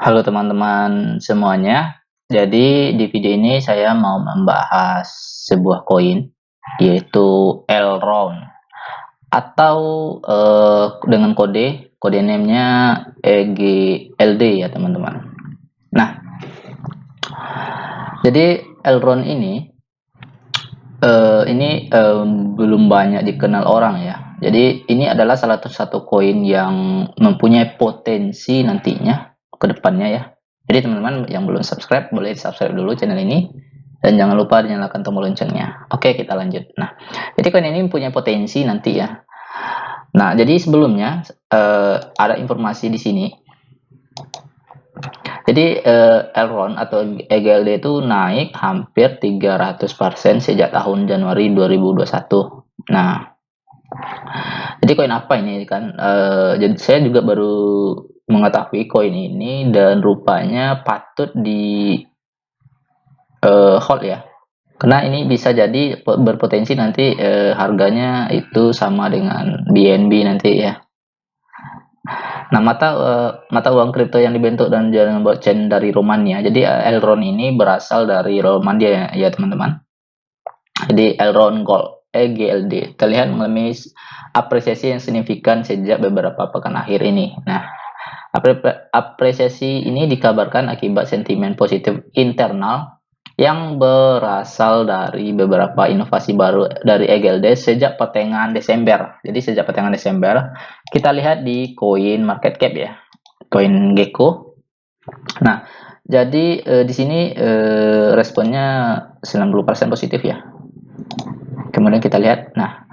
Halo teman-teman semuanya. Jadi di video ini saya mau membahas sebuah koin yaitu Elrond atau dengan kode name-nya EGLD ya teman-teman. Nah, jadi Elrond ini belum banyak dikenal orang ya. Jadi ini adalah salah satu koin yang mempunyai potensi nantinya ke depannya ya. Jadi teman-teman yang belum subscribe boleh subscribe dulu channel ini dan jangan lupa nyalakan tombol loncengnya. Oke, kita lanjut. Nah, jadi koin ini punya potensi nanti ya. Nah, jadi sebelumnya ada informasi di sini. Jadi Elrond atau EGLD itu naik hampir 300% sejak tahun Januari 2021. Nah, jadi koin apa ini kan? Jadi saya juga baru mengetahui koin ini dan rupanya patut di hold ya. Karena ini bisa jadi berpotensi nanti harganya itu sama dengan BNB nanti ya. Nah, mata uang kripto yang dibentuk dan jaringan blockchain dari Romania. Jadi Elrond ini berasal dari Romania ya teman-teman. Jadi Elrond Gold EGLD terlihat mengalami apresiasi yang signifikan sejak beberapa pekan akhir ini. Nah, apresiasi ini dikabarkan akibat sentimen positif internal yang berasal dari beberapa inovasi baru dari EGLD sejak pertengahan Desember. Jadi sejak pertengahan Desember, kita lihat di Coin Market Cap ya, Coin Gecko. Nah, jadi di sini responnya 90% positif ya. Kemudian kita lihat, nah,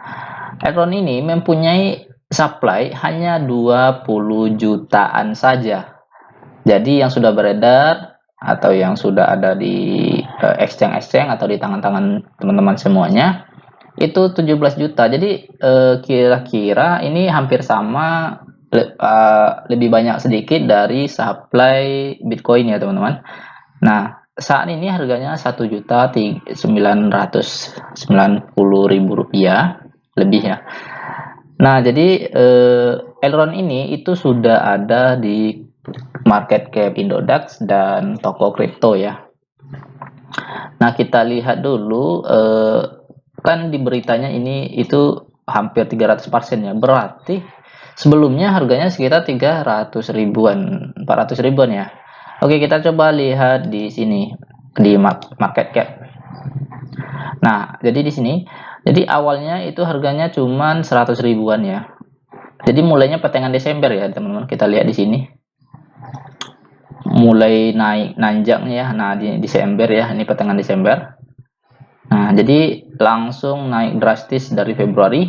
Elrond ini mempunyai supply hanya 20 jutaan saja. Jadi yang sudah beredar atau yang sudah ada di exchange atau di tangan-tangan teman-teman semuanya itu 17 juta. Jadi kira-kira ini hampir sama lebih banyak sedikit dari supply Bitcoin ya teman-teman. Nah, saat ini harganya 1.990.000 rupiah lebih ya. Nah, jadi Elrond ini itu sudah ada di market cap Indodax dan toko kripto ya. Nah, kita lihat dulu kan di beritanya ini itu hampir 300% ya. Berarti sebelumnya harganya sekitar 300 ribuan, 400 ribuan ya. Oke, kita coba lihat di sini di market cap. Nah, jadi di sini jadi awalnya itu harganya cuma 100 ribuan ya. Jadi mulainya pertengahan Desember ya, teman-teman. Kita lihat di sini. Mulai naik nanjak ya. Nah, di Desember ya, ini pertengahan Desember. Nah, jadi langsung naik drastis dari Februari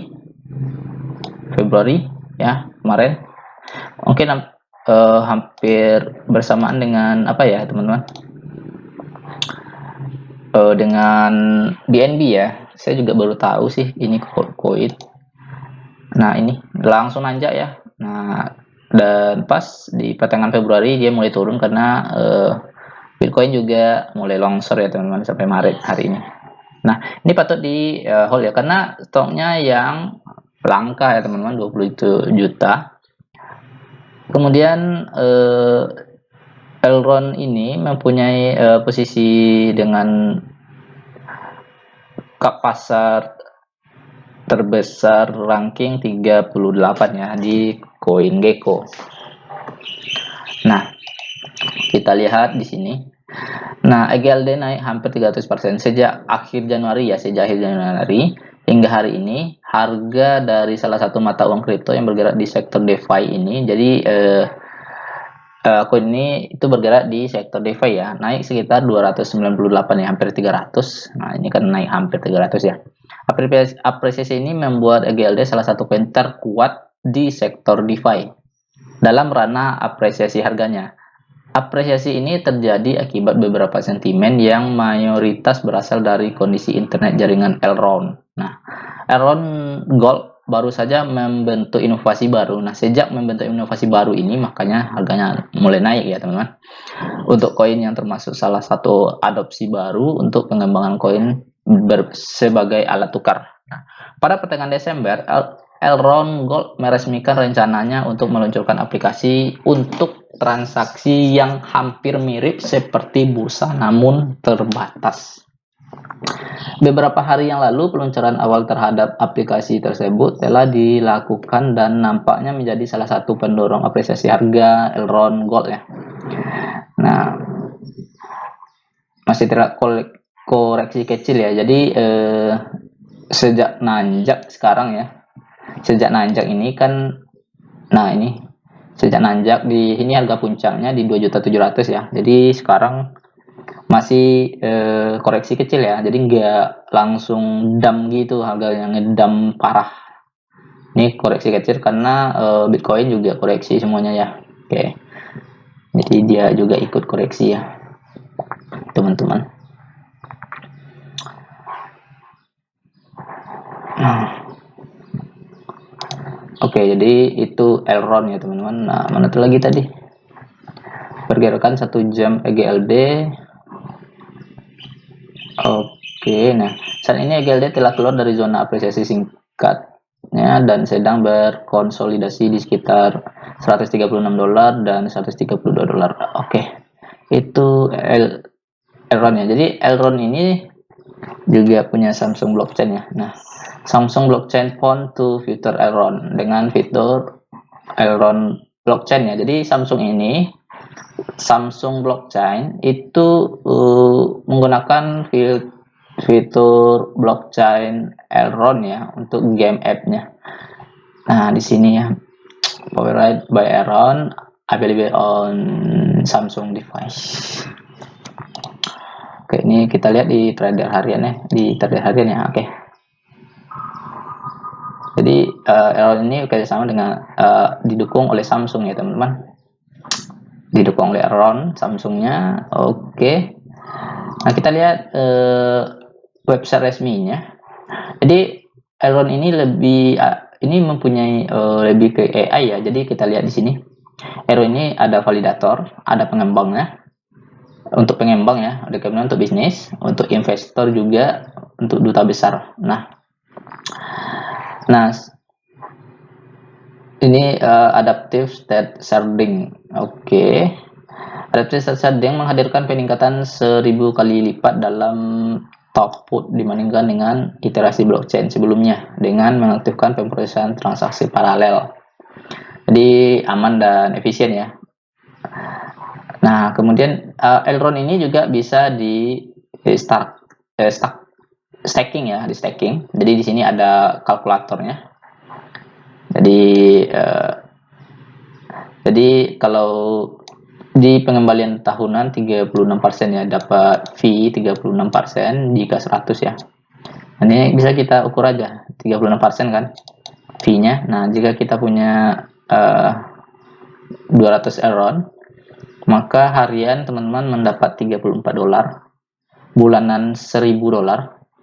ya, kemarin. Mungkin hampir bersamaan dengan apa ya, teman-teman? Dengan BNB ya. Saya juga baru tahu sih ini koin. Nah, ini langsung nanjak ya. Nah, dan pas di pertengahan Februari dia mulai turun karena Bitcoin juga mulai longsor ya teman-teman sampai Maret hari ini. Nah, ini patut di hold ya karena stoknya yang langka ya teman-teman, 20 juta. Kemudian Elrond ini mempunyai posisi dengan kap pasar terbesar ranking 38 ya di CoinGecko. Nah, kita lihat di sini. Nah, EGLD naik hampir 300% sejak akhir Januari hingga hari ini. Harga dari salah satu mata uang kripto yang bergerak di sektor DeFi ini, jadi koin ini itu bergerak di sektor DeFi ya, naik sekitar 298 ya, hampir 300. Nah, ini kan naik hampir 300 ya. Apresiasi ini membuat EGLD salah satu koin terkuat di sektor DeFi dalam ranah apresiasi harganya. Apresiasi ini terjadi akibat beberapa sentimen yang mayoritas berasal dari kondisi internet jaringan Elrond. Nah, Elrond Gold baru saja membentuk inovasi baru. Nah, sejak membentuk inovasi baru ini makanya harganya mulai naik ya teman-teman. Untuk koin yang termasuk salah satu adopsi baru untuk pengembangan koin sebagai alat tukar. Nah, pada pertengahan Desember, Elrond Gold meresmikan rencananya untuk meluncurkan aplikasi untuk transaksi yang hampir mirip seperti bursa namun terbatas. Beberapa hari yang lalu, peluncuran awal terhadap aplikasi tersebut telah dilakukan dan nampaknya menjadi salah satu pendorong apresiasi harga Elrond Gold ya. Nah, masih koreksi kecil ya. Jadi sejak nanjak sekarang ya. Sejak nanjak ini kan, nah ini sejak nanjak di ini harga puncaknya di 2.700.000 ya. Jadi sekarang masih koreksi kecil ya, jadi nggak langsung dam gitu, harganya ngedam parah. Ini koreksi kecil karena Bitcoin juga koreksi semuanya ya. Oke, jadi dia juga ikut koreksi ya teman-teman. Oke, jadi itu Elrond ya teman-teman. Nah, mana tuh lagi tadi, pergerakan 1 jam EGLD. Oke, nah saat ini EGLD telah keluar dari zona apresiasi singkatnya dan sedang berkonsolidasi di sekitar $136 dan $132. Oke, itu Elrond ya. Jadi Elrond ini juga punya Samsung blockchain ya. Nah, Samsung blockchain Pond to Future Elrond dengan fitur Elrond blockchain ya. Jadi Samsung blockchain itu menggunakan fitur blockchain Elrond ya untuk game app-nya. Nah, di sini ya, powered by Elrond, available on Samsung device. Oke, ini kita lihat di trader harian ya, Oke. Jadi Elrond ini kerjasama dengan didukung oleh Samsung ya teman-teman. Didukung oleh Elrond, Samsungnya. Oke. Nah, kita lihat website resminya. Jadi Elrond ini mempunyai lebih ke AI ya. Jadi kita lihat di sini. Elrond ini ada validator, ada pengembangnya. Untuk pengembang ya, ada kemudian untuk bisnis, untuk investor juga, untuk duta besar. Nah ini adaptive state sharding. Oke. Adaptive state sharding menghadirkan peningkatan 1000 kali lipat dalam throughput dibandingkan dengan iterasi blockchain sebelumnya dengan mengaktifkan pemrosesan transaksi paralel. Jadi aman dan efisien ya. Nah, kemudian Elrond ini juga bisa di staking ya, di staking. Jadi di sini ada kalkulatornya. Jadi kalau di pengembalian tahunan 36% ya, dapat fee 36% jika 100 ya. Ini bisa kita ukur aja 36% kan fee-nya. Nah, jika kita punya 200 Elrond, maka harian teman-teman mendapat $34, bulanan $1.000,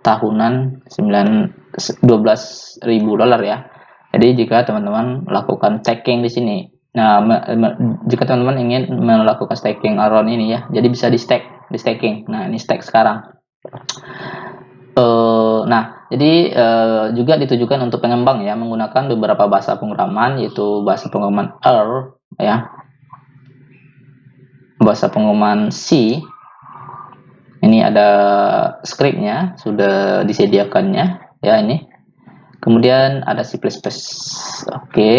tahunan $12.000 ya. Jadi jika teman-teman melakukan staking di sini, nah jika teman-teman ingin melakukan staking Elrond ini ya, jadi bisa di staking. Nah, ini stake sekarang. Nah, jadi juga ditujukan untuk pengembang ya, menggunakan beberapa bahasa pemrograman, yaitu bahasa pemrograman R ya, bahasa pemrograman C. Ini ada scriptnya, sudah disediakannya ya ini. Kemudian ada C++. Oke.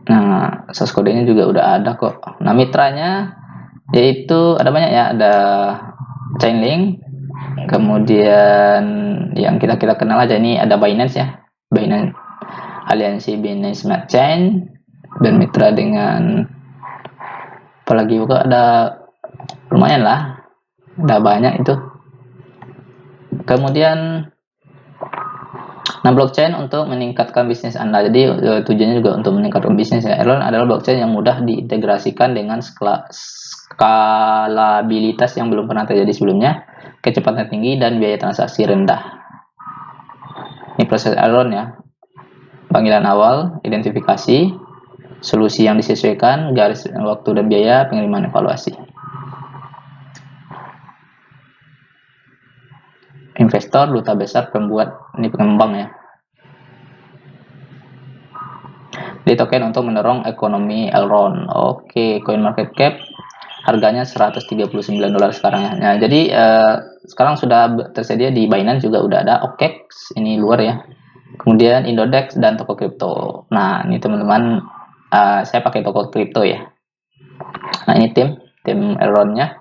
Nah, source code-nya juga udah ada kok. Nah, mitranya yaitu ada banyak ya, ada Chainlink. Kemudian yang kita kenal aja ini ada Binance ya. Binance, aliansi Binance Smart Chain, bermitra dengan apalagi juga ada, lumayan lah, ada banyak itu. Kemudian blockchain untuk meningkatkan bisnis Anda. Jadi tujuannya juga untuk meningkatkan bisnis ya. Elrond adalah blockchain yang mudah diintegrasikan dengan skalabilitas yang belum pernah terjadi sebelumnya, kecepatan tinggi dan biaya transaksi rendah. Ini proses Elrond ya. Panggilan awal, identifikasi, solusi yang disesuaikan, garis waktu dan biaya, pengiriman evaluasi. Investor, duta besar, pembuat, ini pengembang ya. di token untuk mendorong ekonomi Elrond. Oke, coin market cap harganya 139 dolar sekarang ya. Nah, jadi sekarang sudah tersedia di Binance, juga udah ada OKEX, ini luar ya. Kemudian Indodex dan toko kripto. Nah, ini teman-teman, saya pakai toko kripto ya. Nah, ini tim Elrond-nya,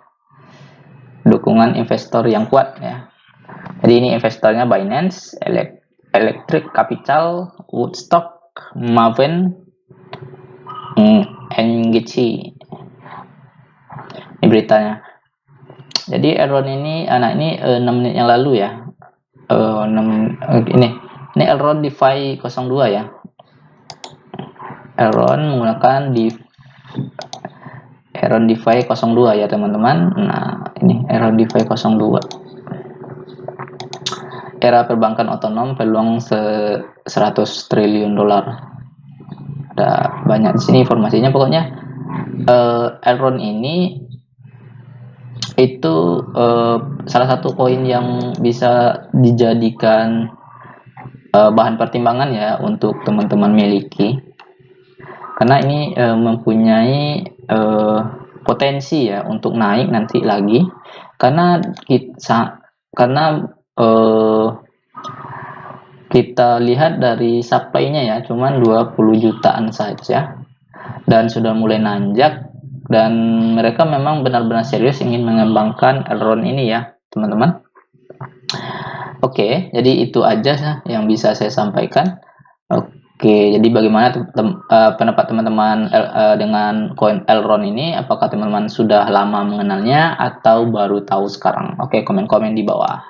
dukungan investor yang kuat ya. Jadi ini investornya Binance, Electric Capital, Woodstock, Maven, NGC. Ini beritanya. Jadi Elrond ini ini 6 menit yang lalu ya. Ini Elrond DeFi 02 ya. Elrond menggunakan Elrond DeFi 02 ya teman-teman. Nah, ini Elrond DeFi 02. Era perbankan otonom, peluang 100 triliun dolar. Ada banyak di sini informasinya. Pokoknya Elrond ini itu salah satu koin yang bisa dijadikan bahan pertimbangan ya untuk teman-teman miliki, karena ini mempunyai potensi ya untuk naik nanti lagi, karena kita lihat dari supply-nya ya cuman 20 jutaan saja dan sudah mulai nanjak, dan mereka memang benar-benar serius ingin mengembangkan Elrond ini ya teman-teman. Oke, jadi itu aja yang bisa saya sampaikan. Oke, jadi bagaimana pendapat teman-teman dengan koin Elrond ini? Apakah teman-teman sudah lama mengenalnya atau baru tahu sekarang? Oke, komen-komen di bawah.